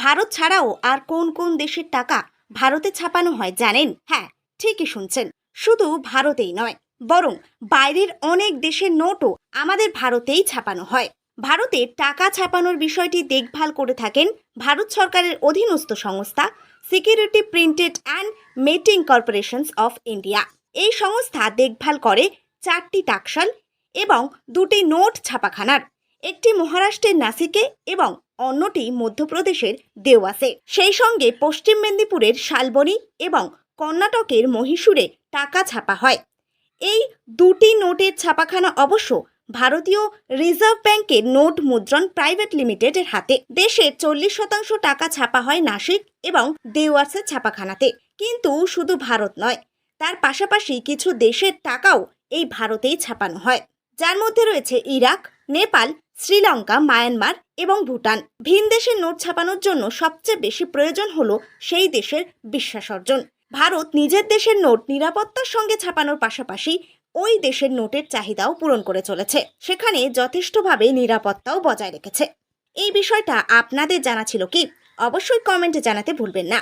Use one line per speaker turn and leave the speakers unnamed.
ভারত ছাড়াও আর কোন কোন দেশের টাকা ভারতে ছাপানো হয় জানেন? হ্যাঁ, ঠিকই শুনছেন। শুধু ভারতেই নয়, বরং বাইরের অনেক দেশের নোটও আমাদের ভারতেই ছাপানো হয়। ভারতে টাকা ছাপানোর বিষয়টি দেখভাল করে থাকেন ভারত সরকারের অধীনস্থ সংস্থা security printed and mating corporations of India. এই সংস্থা দেখভাল করে 4টি টাকশাল এবং 2টি নোট ছাপাখানার, একটি মহারাষ্ট্রের নাসিকে এবং অন্যটি মধ্যপ্রদেশের দেওয়াসে। সেই সঙ্গে পশ্চিম মেদিনীপুরের শালবনী এবং কর্ণাটকের মহীশূরে টাকা ছাপা হয়। এই 2টি নোটের ছাপাখানা অবশ্য ভারতীয় রিজার্ভ ব্যাংকের নোট মুদ্রণ প্রাইভেট লিমিটেডের হাতে। দেশের 40% টাকা ছাপা হয় নাসিক এবং দেওয়াসের ছাপাখানাতে। কিন্তু শুধু ভারত নয়, তার পাশাপাশি কিছু দেশের টাকাও এই ভারতেই ছাপানো হয়, যার মধ্যে রয়েছে ইরাক, নেপাল, শ্রীলঙ্কা, মায়ানমার এবং ভুটান। ভিন দেশের নোট ছাপানোর জন্য সবচেয়ে বেশি প্রয়োজন হলো সেই দেশের বিশ্বাস অর্জন। ভারত নিজের দেশের নোট নিরাপত্তার সঙ্গে ছাপানোর পাশাপাশি ওই দেশের নোটের চাহিদাও পূরণ করে চলেছে। সেখানে যথেষ্টভাবে নিরাপত্তাও বজায় রেখেছে। এই বিষয়টা আপনাদের জানা ছিল কি? অবশ্যই কমেন্টে জানাতে ভুলবেন না।